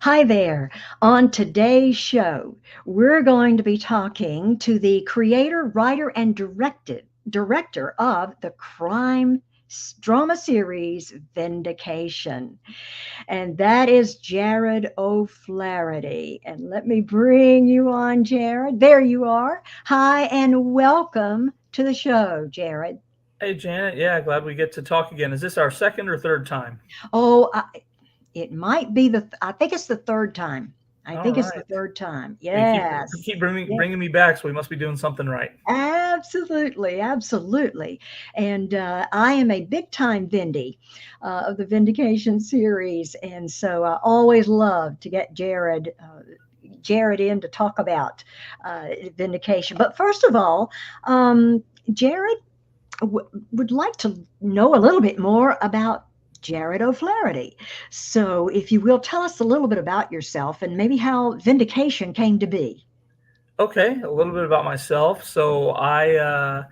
Hi there. On today's show, we're going to be talking to the creator, writer, and director of the drama series Vindication. And that is Jarod O'Flaherty. And let me bring you on, Jarod. There you are. Hi, and welcome to the show, Jarod. Hey Janet, yeah, glad we get to talk again. Is this our second or third time? Oh, it might be I think it's the third time. I All think it's the right. third time. We keep Yes. Yeah. bringing me back, so we must be doing something right. Absolutely, absolutely. And I am a big time Vindy of the Vindication series. And so I always love to get Jarod in to talk about Vindication. But first of all, Jarod would like to know a little bit more about Jarod O'Flaherty. So, if you will, tell us a little bit about yourself and maybe how Vindication came to be. Okay, a little bit about myself. I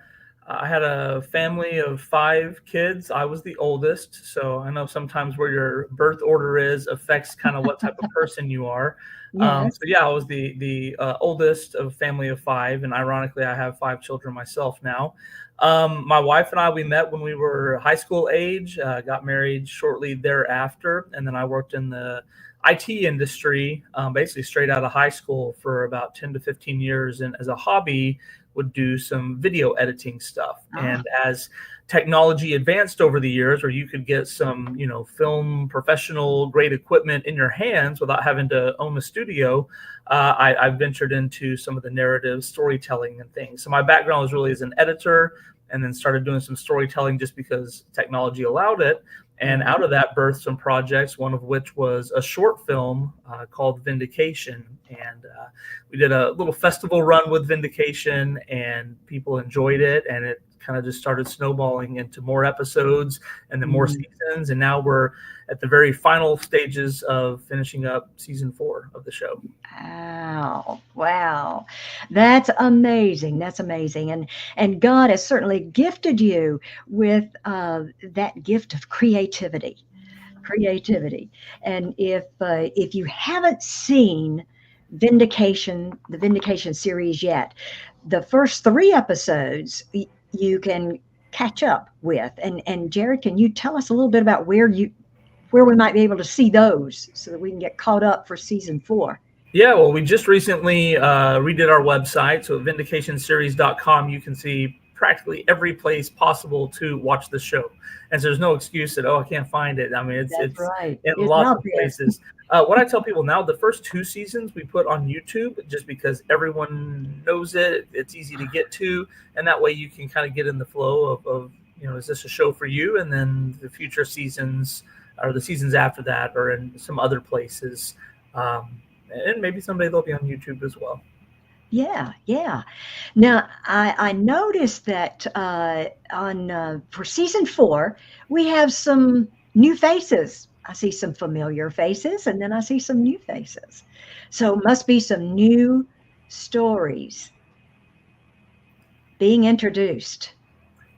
had a family of five kids. I was the oldest, so I know sometimes where your birth order is affects kind of what type of person you are. Yes. So yeah, I was the oldest of a family of five, and ironically, I have five children myself now. My wife and I we met when we were high school age. Got married shortly thereafter, and then I worked in the IT industry, basically straight out of high school for about 10 to 15 years. And as a hobby, would do some video editing stuff. Ah, And as technology advanced over the years, where you could get some, film professional grade equipment in your hands without having to own a studio, I ventured into some of the narrative storytelling and things. So my background was really as an editor, and then started doing some storytelling just because technology allowed it. And yeah. out of that birthed some projects, one of which was a short film called Vindication. And we did a little festival run with Vindication, and people enjoyed it. And it kind of just started snowballing into more episodes and then more Mm. seasons. And now we're at the very final stages of finishing up season 4 of the show. Wow. Wow. That's amazing. That's amazing. And God has certainly gifted you with that gift of creativity. Creativity. And if you haven't seen the Vindication series yet, the first three episodes you can catch up with. And Jared, can you tell us a little bit about where we might be able to see those so that we can get caught up for season four? Yeah, well, we just recently redid our website. So at vindicationseries.com, you can see practically every place possible to watch the show. And so there's no excuse that, oh, I can't find it. I mean, That's it's right. in It's lots out of there. places. What I tell people now, the first two seasons we put on YouTube just because everyone knows it. It's easy to get to. And that way you can kind of get in the flow of is this a show for you? And then the future seasons or the seasons after that are in some other places. And maybe someday they'll be on YouTube as well. Yeah, yeah. Now, I noticed that on for season four, we have some new faces. I see some familiar faces, and then I see some new faces. So, must be some new stories being introduced.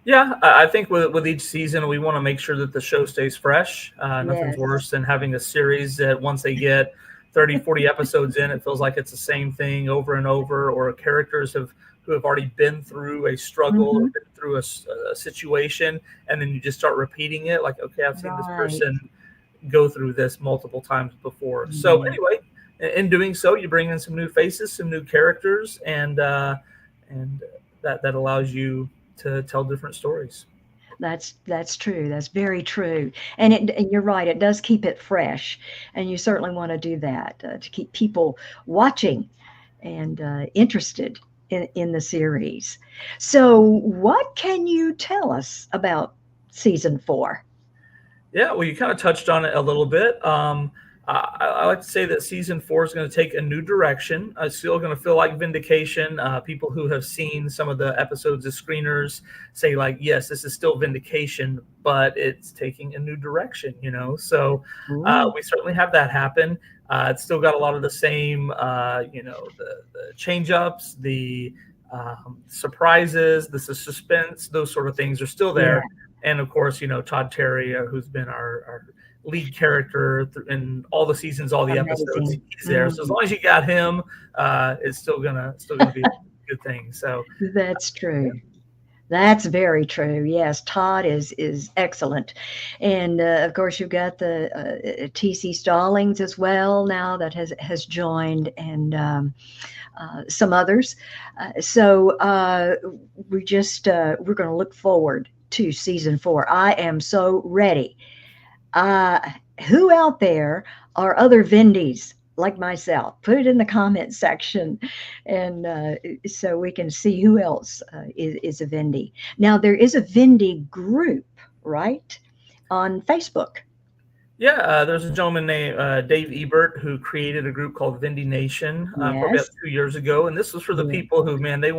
Yeah, I think with each season, we want to make sure that the show stays fresh. Nothing's Yes. worse than having a series that once they get 30, 40 episodes in, it feels like it's the same thing over and over, or characters who have already been through a struggle or Hmm. been through a situation, and then you just start repeating it. Like, okay, I've seen this Right. person go through this multiple times before. So Yeah. anyway, in doing so, you bring in some new faces, some new characters, and that allows you to tell different stories. That's true. That's very true. And you're right. It does keep it fresh, and you certainly want to do that to keep people watching and interested in the series. So, what can you tell us about season four? Yeah, well, you kind of touched on it a little bit. I like to say that season 4 is going to take a new direction. It's still going to feel like Vindication. People who have seen some of the episodes of screeners say, like, yes, this is still Vindication, but it's taking a new direction, So Ooh, we certainly have that happen. It's still got a lot of the same, the change ups, the surprises, the suspense, those sort of things are still yeah, there. And of course, Todd Terry, who's been our lead character in all the seasons, all the episodes. Amazing. He's there. So as Mhm. long as you got him, it's still gonna be a good thing. So That's true. That's very true. Yes, Todd is excellent, and of course you've got the TC Stallings as well now that has joined, and some others. So we're going to look forward to season 4. I am so ready. Uh, who out there are other Vindies like myself? Put it in the comment section, and so we can see who else is a Vindy. Now there is a Vindy group, right, on Facebook. yeah, there's a gentleman named Dave Ebert who created a group called Vindication probably about Yes. 2 years ago, and this was for the Yeah. people who, man, they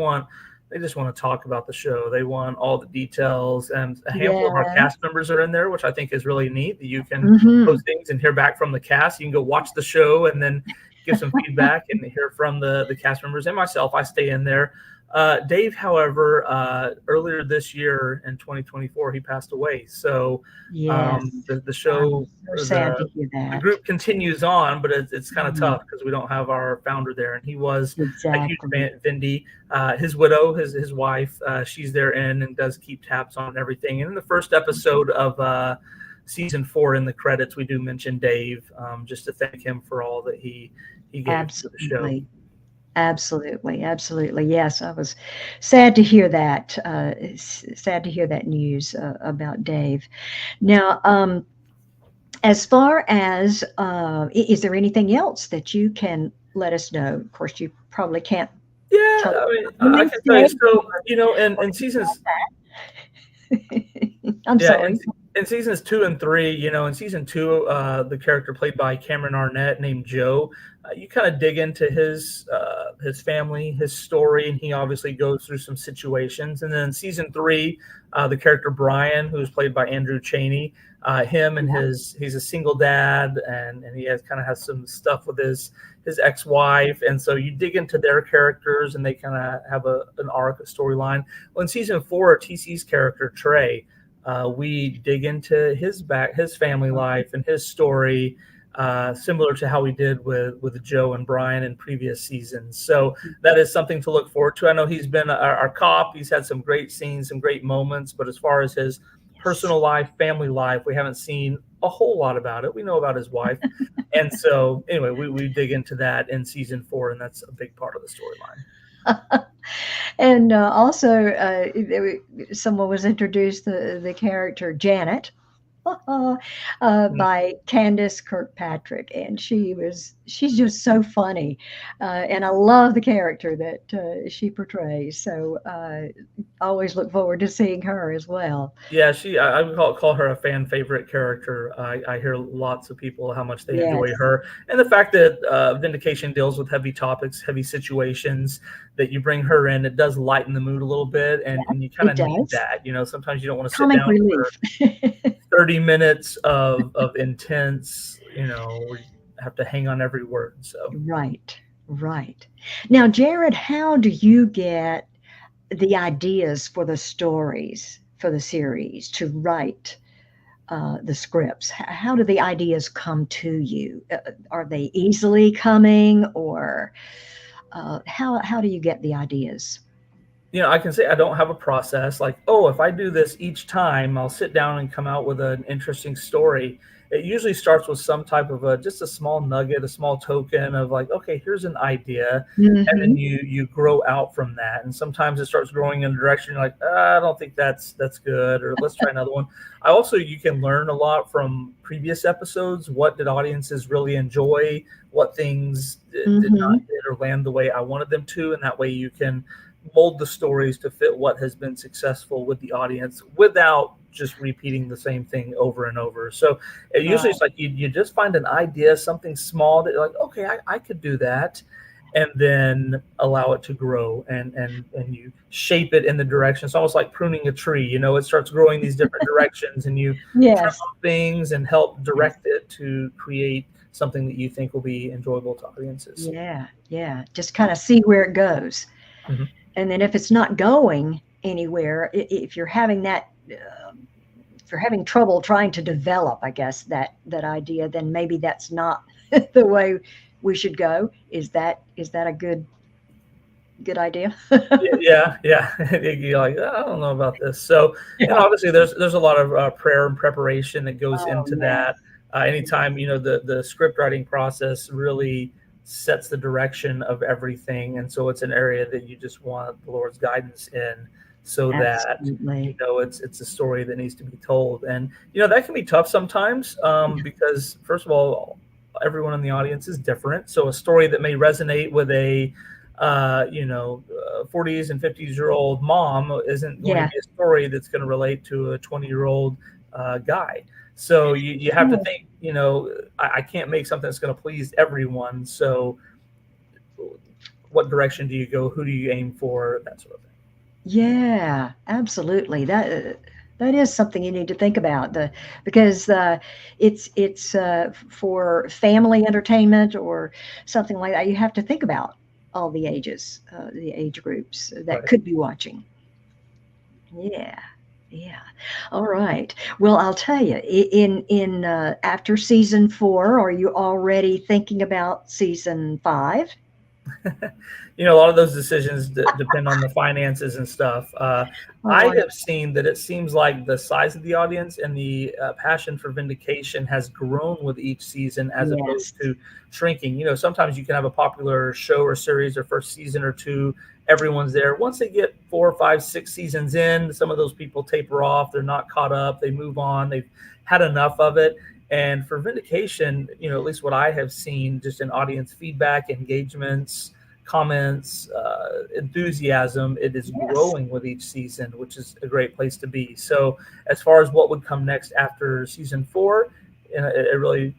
just want to talk about the show. They want all the details, and a handful of our Yeah. cast members are in there, which I think is really neat. That you can Hmm. post things and hear back from the cast. You can go watch the show and then give some feedback and hear from the cast members and myself. I stay in there. Dave, however, earlier this year in 2024, he passed away. So Yes. the I'm show, so sad to the hear the that. group continues on, but it's kind of Mhm. tough because we don't have our founder there, and he was a huge Exactly. fan, Vindy. His widow, his wife, she's there in and does keep tabs on everything. And in the first episode of season 4, in the credits, we do mention Dave, just to thank him for all that he gave to the show. Absolutely. Absolutely. Absolutely. Yes, I was sad to hear that. Sad to hear that news about Dave. Now, as far as is there anything else that you can let us know? Of course, you probably can't Yeah, tell I mean, us I names can tell you. today So, in seasons, or anything. I'm yeah, sorry. in seasons 2 and 3, in season 2, the character played by Cameron Arnett named Joe, you kind of dig into his family, his story, and he obviously goes through some situations. And then in season 3, the character Brian, who is played by Andrew Cheney, him and Yeah. he's a single dad, and he has some stuff with his ex-wife, and so you dig into their characters, and they kind of have an arc, a storyline. Well, in season 4, TC's character Trey, we dig into his family life and his story, similar to how we did with Joe and Brian in previous seasons. So that is something to look forward to. I know he's been our cop. He's had some great scenes, some great moments, but as far as his Yes. personal life, family life, we haven't seen a whole lot about it. We know about his wife. And so, anyway, we dig into that in season 4, and that's a big part of the storyline. And also, someone was introduced the character Janet Mm. by Candace Kirkpatrick, and she's just so funny, and I love the character that she portrays. So always look forward to seeing her as well. Yeah, I would call her a fan favorite character. I hear lots of people how much they enjoy Yes, her, and the fact that Vindication deals with heavy topics, heavy situations, that you bring her in, it does lighten the mood a little bit, and you kind it of need does. that. Sometimes you don't want to sit Comic down relief. for 30 minutes of intense, where you have to hang on every word. So. Right, right. Now, Jared, how do you get the ideas for the stories for the series to write the scripts? How do the ideas come to you? Are they easily coming, or how do you get the ideas? I can say I don't have a process like, oh, if I do this each time, I'll sit down and come out with an interesting story. It usually starts with some type of just a small nugget, a small token of like, okay, here's an idea, and then Hmm. you grow out from that. And sometimes it starts growing in a direction you're like, I don't think that's good, or let's try another one. You can learn a lot from previous episodes. What did audiences really enjoy? What things did not Hmm. hit or land the way I wanted them to, and that way you can mold the stories to fit what has been successful with the audience without just repeating the same thing over and over. So usually Right. it's like you just find an idea, something small that you're like, okay, I could do that. And then allow it to grow, and you shape it in the direction. It's almost like pruning a tree. It starts growing these different directions, and you trim Yes. off things and help Yes. direct it to create something that you think will be enjoyable to audiences. Yeah. Yeah. Just kind of see where it goes. Mhm. And then if it's not going anywhere, if you're having that you're having trouble trying to develop, I guess, that idea, then maybe that's not the way we should go. Is that a good idea? Yeah, yeah. You're like, I don't know about this. So, and Yeah. obviously, there's a lot of prayer and preparation that goes Oh, into yes. that. Anytime the script writing process really sets the direction of everything, and so it's an area that you just want the Lord's guidance in, so that Absolutely. it's a story that needs to be told, and that can be tough sometimes, because first of all, everyone in the audience is different. So a story that may resonate with a 40s and 50s-year-old mom isn't going to Yeah. be a story that's going to relate to a 20-year-old guy. So you have to Sure. think, I can't make something that's going to please everyone. So what direction do you go? Who do you aim for? That sort of thing. Yeah, absolutely. That is something you need to think about. Because it's for family entertainment or something like that. You have to think about all the ages, the age groups that Right. could be watching. Yeah, yeah. All right. Well, I'll tell you, in after season 4, are you already thinking about season 5? A lot of those decisions depend on the finances and stuff. Oh, I I have seen that it seems like the size of the audience and the passion for Vindication has grown with each season as yes, opposed to shrinking. Sometimes you can have a popular show or series or first season or two, everyone's there. Once they get 4, 5, 6 seasons in, some of those people taper off. They're not caught up. They move on. They've had enough of it. And for Vindication, at least what I have seen just in audience feedback, engagements, comments, enthusiasm, it is yes, growing with each season, which is a great place to be. So, as far as what would come next after season 4, it really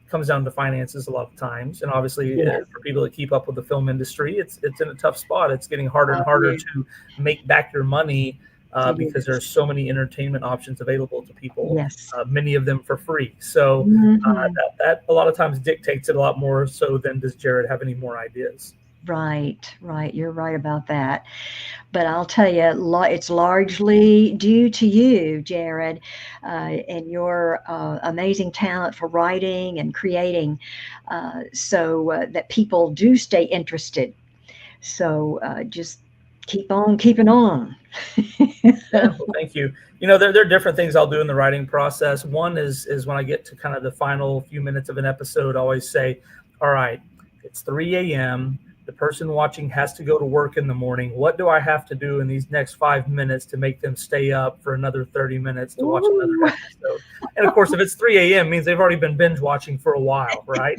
comes down to finances a lot of times, and obviously yes. for people that keep up with the film industry, it's in a tough spot. It's getting harder and Oh, harder yeah, to make back your money, it because is. there's so many entertainment options available to people, Yes. many of them for free. So Mhm. that a lot of times dictates it a lot more so than does Jarod have any more ideas. Right, right. You're right about that. But I'll tell you, it's largely due to you, Jared, and your amazing talent for writing and creating, so that people do stay interested. So just keep on keeping on. Yeah, well, thank you. There are different things I'll do in the writing process. One is when I get to kind of the final few minutes of an episode, I always say, all right, it's 3 a.m. The person watching has to go to work in the morning. What do I have to do in these next 5 minutes to make them stay up for another 30 minutes to watch another Ooh, episode? And of course, if it's 3 a.m., means they've already been binge watching for a while, right?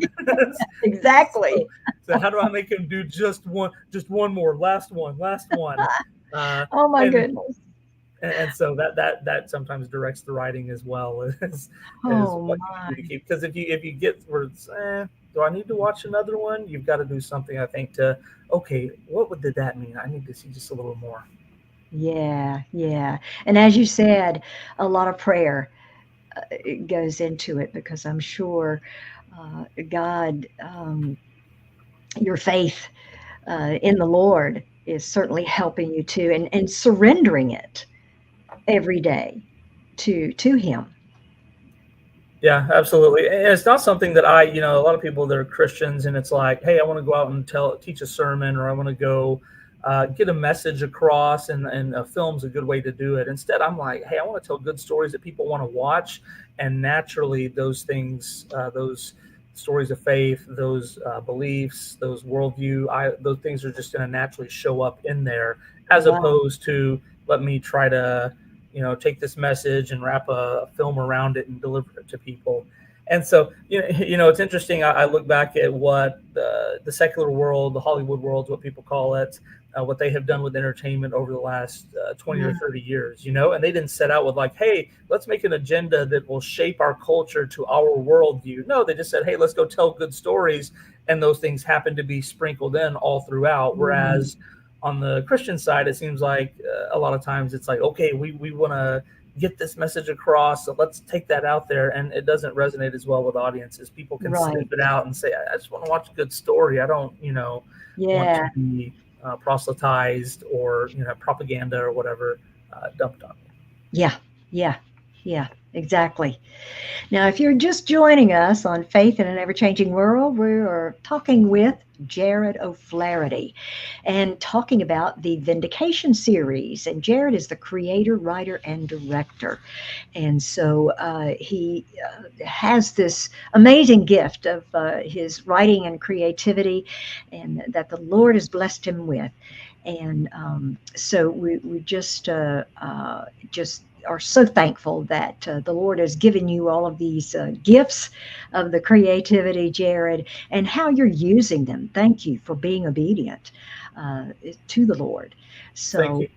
exactly. so, so how do I make them do just one more, last one? Uh, Oh my and goodness. and so that sometimes directs the writing as well as Oh what you can my. do to keep, because if you get where it's do I need to watch another one, you've got to do something, I think, to okay, did that mean? I need to see just a little more. Yeah, yeah. And as you said, a lot of prayer it goes into it because I'm sure God, your faith in the Lord is certainly helping you too, and surrendering it every day to Him. Yeah, absolutely. And it's not something that a lot of people that are Christians, and it's like, hey, I want to go out and teach a sermon, or I want to go get a message across, and a film's a good way to do it. Instead, I'm like, hey, I want to tell good stories that people want to watch, and naturally, those things, those stories of faith, those beliefs, those worldview, those things are just going to naturally show up in there, as Wow. opposed to let me try to take this message and wrap a film around it and deliver it to people. And so, it's interesting. I look back at what the secular world, the Hollywood world, what people call it, what they have done with entertainment over the last 20 or Mm, 30 years, and they didn't set out with like, hey, let's make an agenda that will shape our culture to our worldview. No, they just said, hey, let's go tell good stories. And those things happen to be sprinkled in all throughout. mm, Whereas on the Christian side, it seems like a lot of times it's like, okay, we want to get this message across, so let's take that out there, and it doesn't resonate as well with audiences. People can sniff right. it out and say, I just want to watch a good story. I don't, want to Yeah. be proselytized or propaganda or whatever dumped on me. Yeah. Yeah. Yeah, exactly. Now, if you're just joining us on Faith in an Ever Changing World, we are talking with Jarod O'Flaherty and talking about the Vindication series. And Jarod is the creator, writer, and director. And so he has this amazing gift of his writing and creativity, and that the Lord has blessed him with. And so we just are so thankful that the Lord has given you all of these gifts of the creativity, Jarod, and how you're using them. Thank you for being obedient uh, to the Lord. Thank So, you.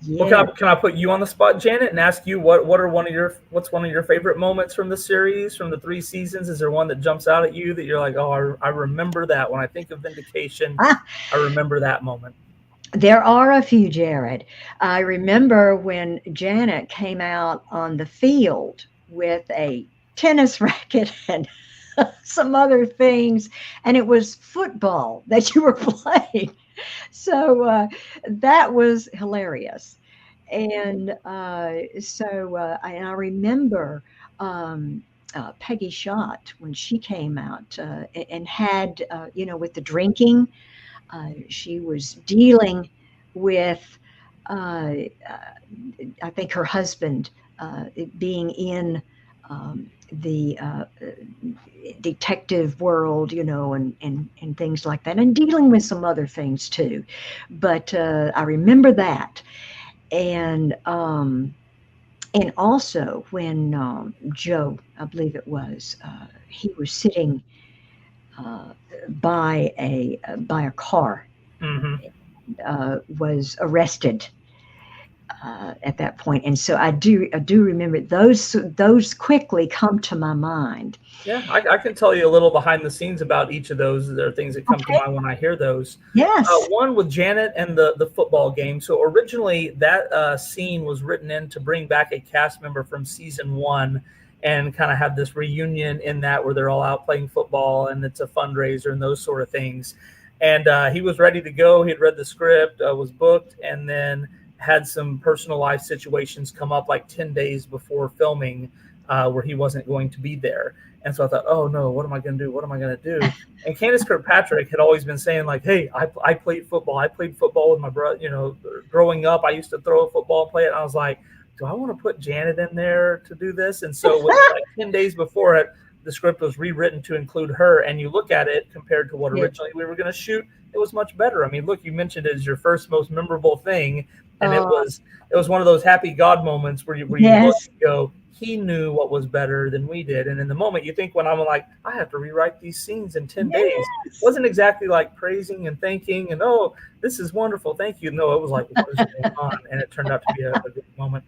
Well, yeah. can I put you on the spot, Janet, and ask you what's one of your favorite moments from the series, from the 3 seasons? Is there one that jumps out at you that you're like, oh, I remember that when I think of Vindication, Ah, I remember that moment. there are a few, Jarod. I remember when Janet came out on the field with a tennis racket and some other things, and it was football that you were playing. So that was hilarious. And and I remember Peggy Schott when she came out and had, with the drinking. She was dealing with, uh, I think, her husband being in the detective world, and things like that, and dealing with some other things too. But I remember that, and also when Joe, I believe it was, he was sitting uh, by a car, Mm-hmm. was arrested at that point, and so I do remember those quickly come to my mind. Yeah, I can tell you a little behind the scenes about each of those. There are things that come to Okay. mind when I hear those. Yes. One with Janet and the football game. So originally, that scene was written in to bring back a cast member from season 1 and kind of have this reunion in that where they're all out playing football and it's a fundraiser and those sort of things. And he was ready to go. He had read the script, was booked, and then had some personal life situations come up like 10 days before filming where he wasn't going to be there. And so I thought, oh no, what am I going to do? What am I going to do? And Candace Kirkpatrick had always been saying like, hey, I played football. I played football with my brother. Growing up, I used to throw a football and play it. And I was like, do I want to put Janet in there to do this? And so with like 10 days before it, the script was rewritten to include her. And you look at it compared to what Yeah. originally we were going to shoot, it was much better. I mean, look, you mentioned it as your first most memorable thing, and it Uh, was one of those happy God moments where you look yes. and go, he knew what was better than we did. And in the moment, you think when I'm like, I have to rewrite these scenes in 10 days, Yes. wasn't exactly like praising and thanking and, oh, this is wonderful. Thank you. No, it was like, what is going on? And it turned out to be a good moment.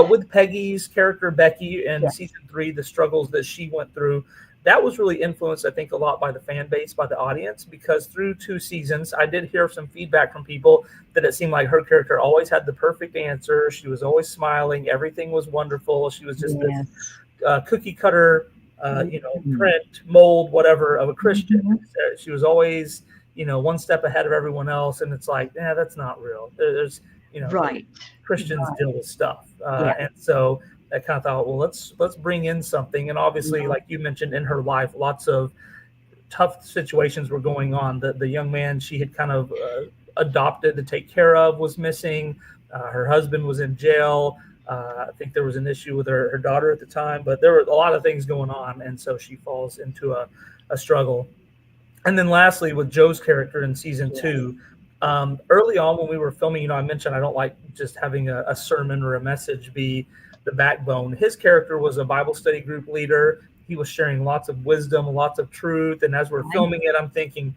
With Peggy's character, Becky, in Yes. season 3, the struggles that she went through, that was really influenced, I think, a lot by the fan base, by the audience, because through 2 seasons, I did hear some feedback from people that it seemed like her character always had the perfect answer. She was always smiling. Everything was wonderful. She was just this Yes. cookie cutter, Mhm. print, mold, whatever of a Christian. Mhm. She was always, one step ahead of everyone else. And it's like, yeah, that's not real. There's, Right. Christians Right. deal with stuff. Yeah. And so I kind of thought, well, let's bring in something. And obviously, Mhm. like you mentioned in her life, lots of tough situations were going on. The young man she had kind of adopted to take care of was missing. Her husband was in jail. I think there was an issue with her daughter at the time, but there were a lot of things going on, and so she falls into a struggle. And then lastly, with Joe's character in season Yes. 2, early on when we were filming, I mentioned I don't like just having a sermon or a message be the backbone. His character was a Bible study group leader. He was sharing lots of wisdom, lots of truth. And as we're Right. filming it, I'm thinking,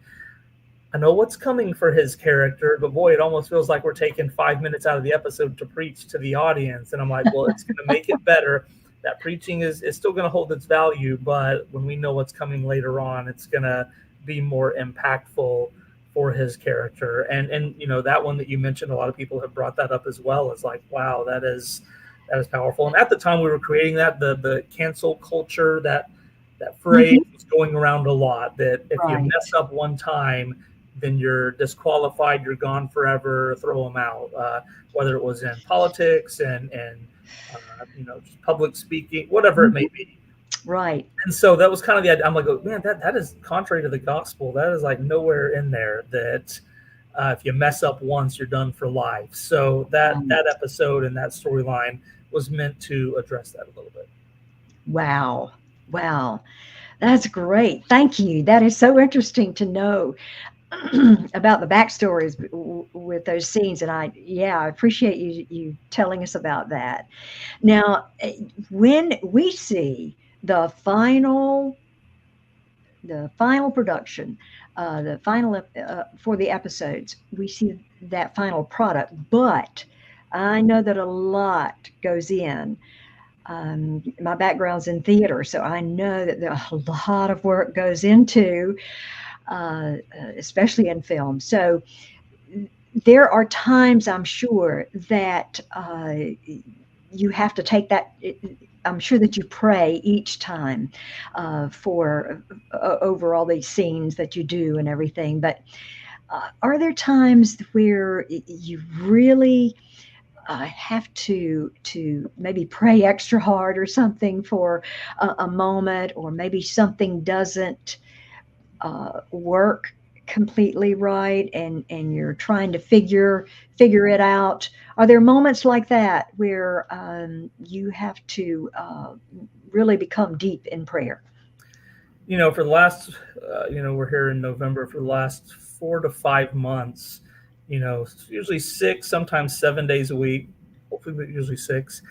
I know what's coming for his character, but boy, it almost feels like we're taking 5 minutes out of the episode to preach to the audience. And I'm like, well, it's going to make it better. That preaching is still going to hold its value, but when we know what's coming later on, it's going to be more impactful for his character. And that one that you mentioned, a lot of people have brought that up as well. Is like, wow, that is powerful. And at the time we were creating that, the cancel culture, that phrase Mhm. was going around a lot. That if you Right. mess up one time, then you're disqualified, you're gone forever, throw them out. Whether it was in politics and just public speaking, whatever it may Mhm. be. Right. And so that was kind of the idea. I'm like, oh, man, that is contrary to the gospel. That is like nowhere in there that if you mess up once, you're done for life. So that Right. episode and that storyline was meant to address that a little bit. Wow. Wow. That's great. Thank you. That is so interesting to know about the backstories with those scenes. And I appreciate you telling us about that. Now, when we see the final, the final production, the final for the episodes, we see that final product. But I know that a lot goes in. My background's in theater, so I know that a lot of work goes into, especially in film. So there are times I'm sure that you have to take that. I'm sure that you pray each time for over all these scenes that you do and everything. But are there times where you really have to maybe pray extra hard or something for a moment, or maybe something doesn't work completely right, and you're trying to figure it out? Are there moments like that where you have to really become deep in prayer? For the last, we're here in November. For the last 4 to 5 months, usually 6, sometimes 7 days a week, hopefully usually 6.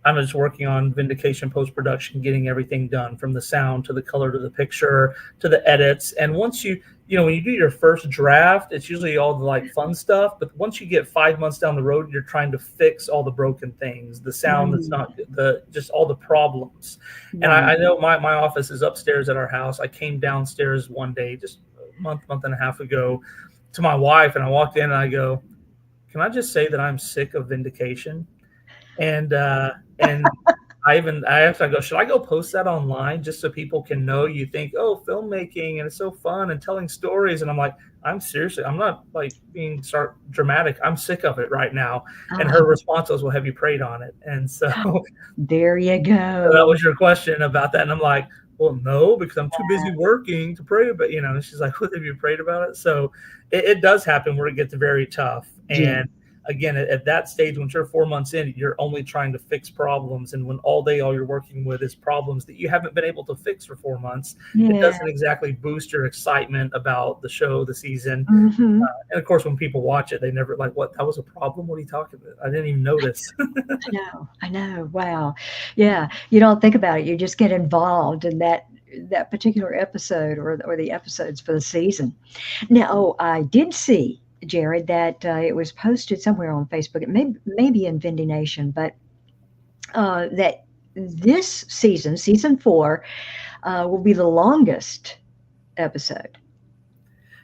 I'm just working on Vindication post production, getting everything done from the sound to the color to the picture to the edits. And once when you do your first draft, it's usually all the like fun stuff. But once you get 5 months down the road, you're trying to fix all the broken things, the sound that's Mm, not good, the just all the problems. And I right. know my office is upstairs at our house. I came downstairs one day, just a month and a half ago, to my wife, and I walked in and I go, "Can I just say that I'm sick of Vindication?" And I actually go, should I go post that online just so people can know? You think, oh, filmmaking and it's so fun and telling stories, and I'm like, I'm not like being start dramatic. I'm sick of it right now. And Ah, her response was, well, have you prayed on it? And so there you that go. was your question about that. And I'm like, well, no, because I'm too busy working to pray about, and she's like, what, have you prayed about it? So it does happen where it gets very tough. Yeah. And again, at that stage, when you're 4 months in, you're only trying to fix problems. And when all you're working with is problems that you haven't been able to fix for 4 months, it Yeah. doesn't exactly boost your excitement about the show, the season. Hmm. And of course, when people watch it, they never like, what, that was a problem? What are you talking about? I didn't even notice. I know. I know. Wow. Yeah. You don't think about it. You just get involved in that particular episode, or the episodes for the season. Now, I did see, Jared, that it was posted somewhere on Facebook. It maybe in Vindication, but that this season, season 4, will be the longest episode.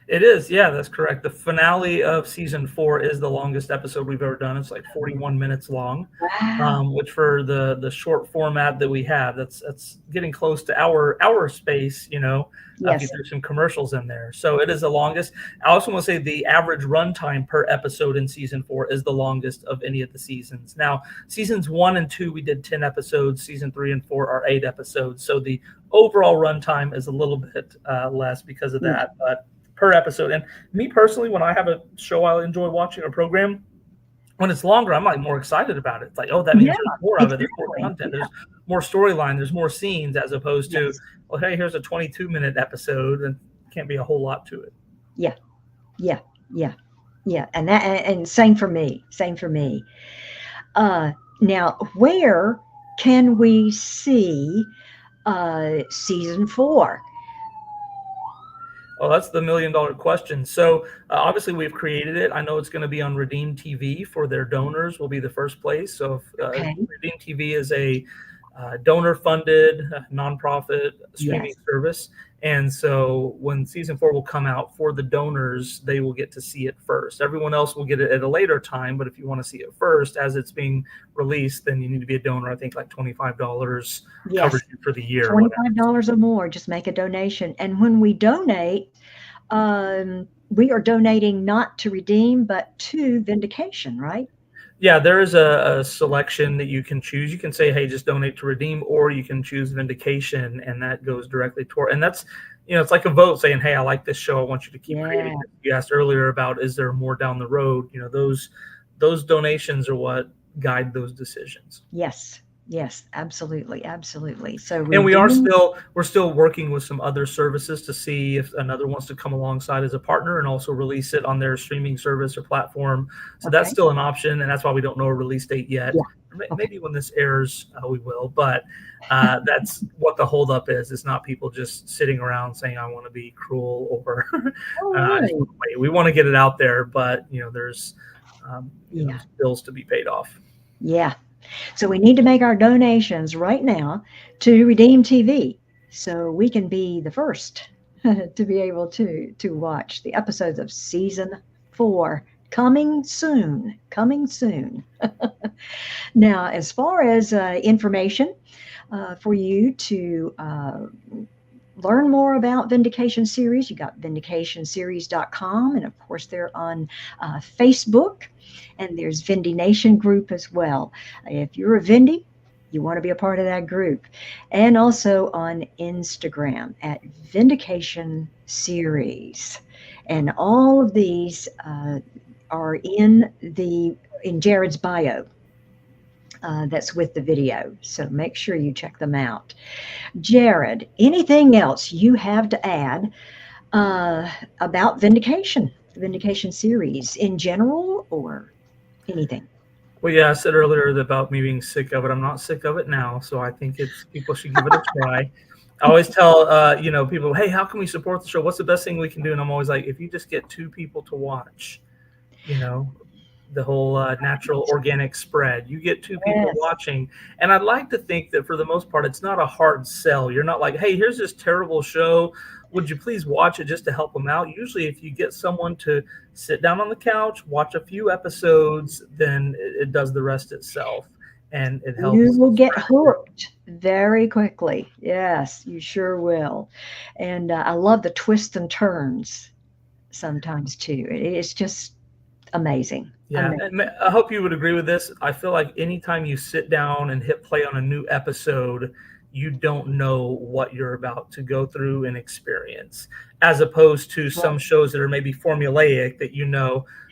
It is, yeah, that's correct. The finale of season 4 is the longest episode we've ever done. It's like 41 minutes long, Wow. which for the short format that we have, that's getting close to our space. If you Yes. threw some commercials in there, so it is the longest. I also want to say the average runtime per episode in season 4 is the longest of any of the seasons. Now, seasons 1 and 2 we did 10 episodes. Season 3 and 4 are 8 episodes. So the overall runtime is a little bit less because of Yeah. that, but per episode. And me personally, when I have a show I enjoy watching, a program, when it's longer, I'm like more excited about it. It's like, oh, that Yeah. means there's more of it. There's more Exactly. content. Yeah. There's more storyline. There's more scenes, as opposed to, Yes. well, hey, here's a 22-minute episode and can't be a whole lot to it. Yeah. Yeah. Yeah. Yeah. And same for me. Same for me. Now, where can we see season 4? Well, that's the $1 million question. So obviously we've created it. I know it's going to be on Redeem TV for their donors. Will be the first place. So Okay. Redeem TV is a donor-funded nonprofit streaming Yes. service, and so when season 4 will come out for the donors, they will get to see it first. Everyone else will get it at a later time, but if you want to see it first as it's being released, then you need to be a donor. I think like $25 covers Yes. you for the year or whatever. $25 or more. Just make a donation. And when we donate, we are donating not to Redeem, but to Vindication, right? Yeah, there is a selection that you can choose. You can say, "Hey, just donate to redeem," or you can choose Vindication, and that goes directly toward. And that's, it's like a vote saying, "Hey, I like this show. I want you to keep creating Yeah. it." You asked earlier about, is there more down the road? Those donations are what guide those decisions. Yes. Yes. Absolutely. Absolutely. So And redeem. we're still working with some other services to see if another wants to come alongside as a partner and also release it on their streaming service or platform. So that's Okay. still an option, and that's why we don't know a release date yet. Yeah. Okay. Maybe when this airs, we will. But that's what the holdup is. It's not people just sitting around saying, "I want to be cruel," or All "I just right. want to wait." We want to get it out there, but there's Yeah. bills to be paid off. Yeah. So we need to make our donations right now to Redeem TV so we can be the first to be able to watch the episodes of season 4 coming soon. Coming soon. Now, as far as information for you to learn more about Vindication Series, you got vindicationseries.com, and of course, they're on Facebook, and there's Vindy Nation group as well. If you're a Vindy, you want to be a part of that group, and also on Instagram at Vindication Series, and all of these are in Jared's bio. That's with the video. So make sure you check them out. Jared, anything else you have to add uh, about Vindication, the Vindication series in general, or anything? Well, yeah, I said earlier about me being sick of it. I'm not sick of it now, so I think it's people should give it a try. I always tell people, "Hey, how can we support the show? What's the best thing we can do?" And I'm always like, if you just get two people to watch, you know, the whole natural organic spread. You get two people Yes. watching, and I'd like to think that for the most part, it's not a hard sell. You're not like, "Hey, here's this terrible show. Would you please watch it just to help them out?" Usually, if you get someone to sit down on the couch, watch a few episodes, then it does the rest itself, and it You helps will get spread the word. hooked very quickly. Yes, you sure will. And I love the twists and turns sometimes too. It's just amazing. Yeah, Amazing. and I hope you would agree with this. I feel like anytime you sit down and hit play on a new episode, you don't know what you're about to go through and experience, as opposed to some shows that are maybe formulaic that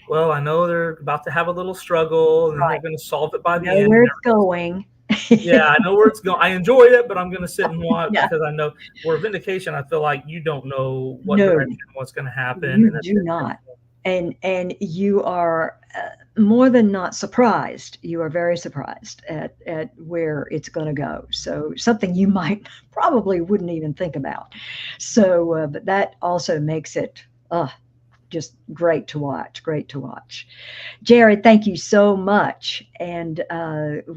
well, I know they're about to have a little struggle and then they're Right. going to solve it by the Know end. where And it's going. yeah, I know where it's going. I enjoy it, but I'm going to sit and watch Yeah. because I know where Vindication, I feel like you don't know what No, direction, what's going to happen. you And that's do not. And you are more than not surprised. You are very surprised at where it's going to go. So something you might probably wouldn't even think about. So, but that also makes it just great to watch. Great to watch. Jared, thank you so much. And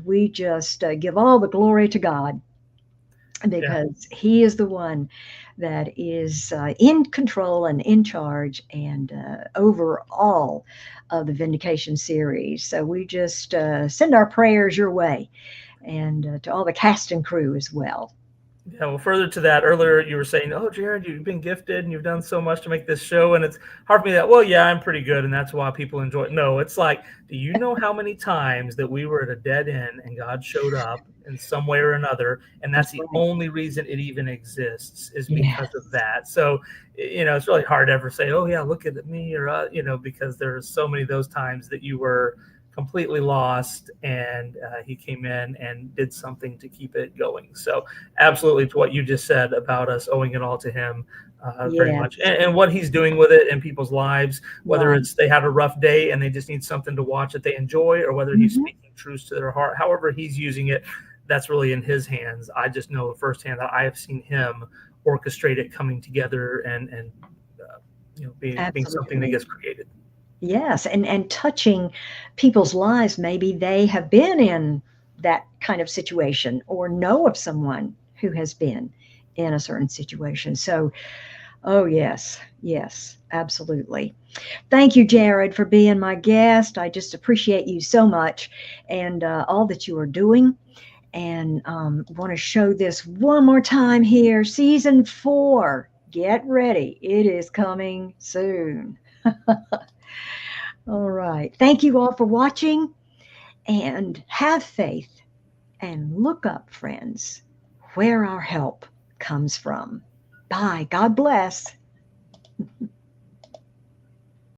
we just give all the glory to God yeah. because He is the one that is in control and in charge and over all of the Vindication series. So we just send our prayers your way and to all the cast and crew as well. Yeah, well, further to that, earlier you were saying, "Oh, Jared, you've been gifted and you've done so much to make this show," and it's hard for me that. Well, yeah, I'm pretty good, and that's why people enjoy it. No, it's like, do you know how many times that we were at a dead end and God showed up in some way or another, and That's that's the right. only reason it even exists is Yeah. because of that. So, it's really hard to ever say, "Oh, yeah, look at me," or because there's so many of those times that you were completely lost and he came in and did something to keep it going. So absolutely to what you just said about us owing it all to him, very Yes. much, and what he's doing with it in people's lives, whether Right. it's they had a rough day and they just need something to watch that they enjoy, or whether he's Hmm. speaking truths to their heart, however he's using it, that's really in his hands. I just know firsthand that I have seen him orchestrate it coming together and being something that Absolutely. gets created. Yes, and touching people's lives. Maybe they have been in that kind of situation or know of someone who has been in a certain situation. So, oh, yes, yes, absolutely. Thank you, Jared, for being my guest. I just appreciate you so much and all that you are doing. And want to show this one more time here. Season 4. Get ready. It is coming soon. All right. Thank you all for watching. and have faith and look up, friends, where our help comes from. Bye. God bless.